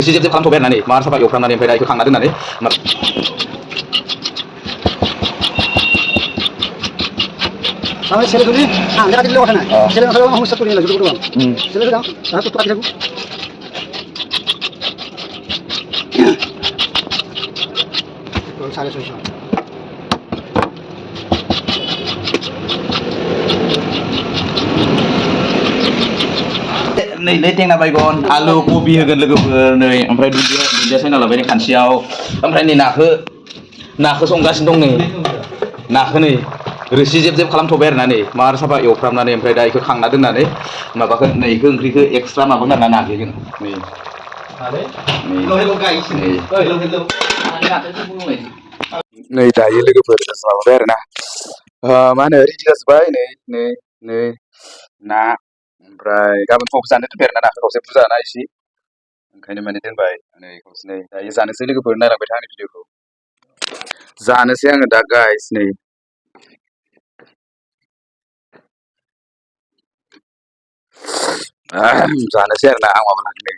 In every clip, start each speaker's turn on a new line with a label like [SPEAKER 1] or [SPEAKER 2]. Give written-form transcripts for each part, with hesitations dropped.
[SPEAKER 1] एसे जेब जेब खालामथ'बाय आरोना नै मार साफा एवफ्रामनानै ओमफ्राय दा बेखौ खांना दोननानै
[SPEAKER 2] Sampai sini dulu, nggak ada di luar sana. Sini kalau mau satu ini lagi dulu doang. Sini doang, aku tuh aja. Kalau saya susah.
[SPEAKER 1] नै टेंना बायगन आलु कबि होगोन लोगोफोर नै ओमफ्राय दुन्दिया सायना लाबाय नै खानसेयाव ओमफ्राय नै नाखौ संगासिनो दं नै नाखौ नै रोसि जेब जेब खालामथ'बाय आरोना नै मार साफा एवफ्रामनानै ओमफ्राय दा बेखौ खांना दोननानै माबाखौ नै बेखौ ओंख्रिखौ एक्सट्रा माबागोन आरोना नाग्लिगोन नै दायो लोगोफोर माबाबाय आरोना मा होनो रेडि जाजोब्बाय नै ना ओमफ्राय गाबोन फुङाव जानो दोनबाय आरोना नाखौ खावसे बुरजा ना एसे ओंखायनो माने दोनबाय नै खावसे नै दायो जानोसै लोगोफोर नायलांबाय था आंनि भिडिअखौ जानोसै आङो दा गाइस नै जानोसै आरोना आं माबा लांनो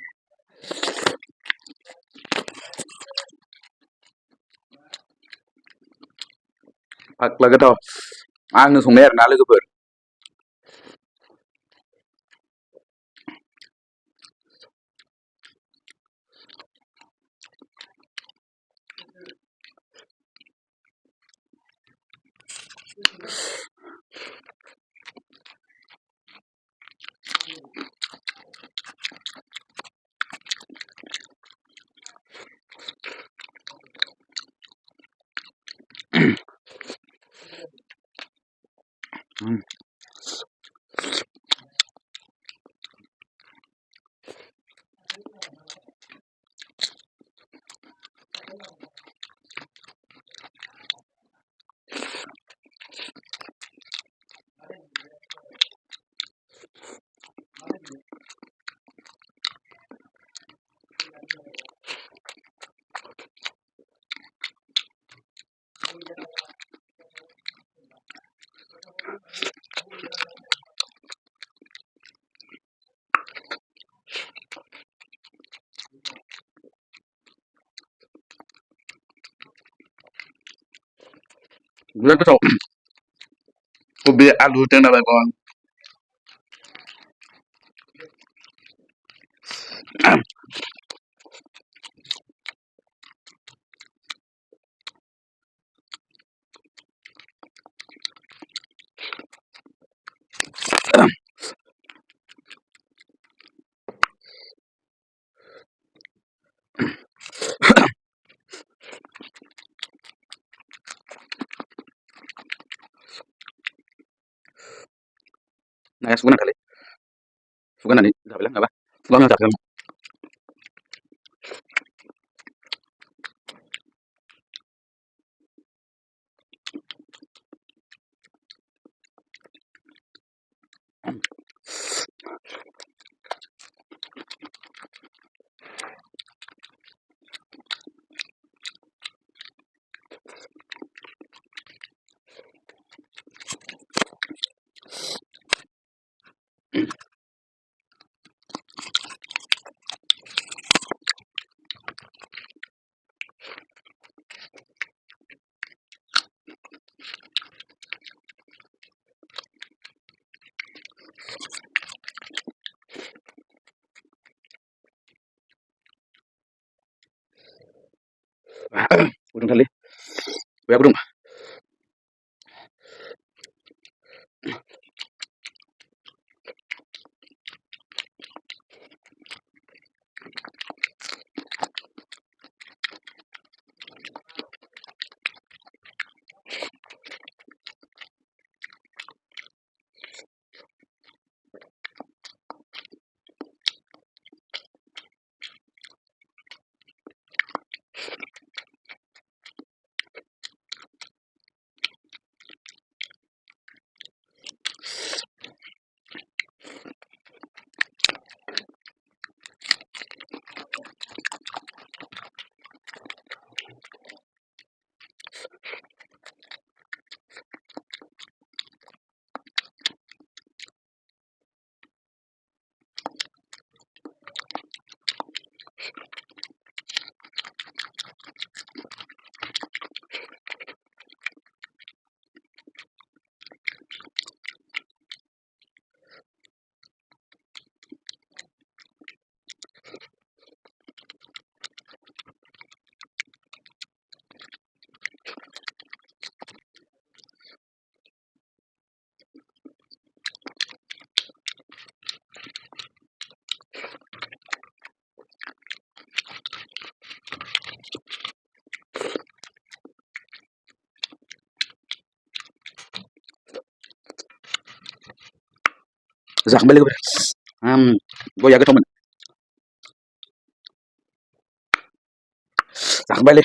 [SPEAKER 1] फाग्ला गोथाव आंनो संनाय आरोना लोगोफोर बिराद गोथाव कबि आलु टेंना बायगन नाया सुगोन नालाय सुगारनानै जाबायलां माबा सुगारना जागोन गुदुंथारलै बया गुदुं जाखांबायलै गया गोथावमोन जाखांबायलै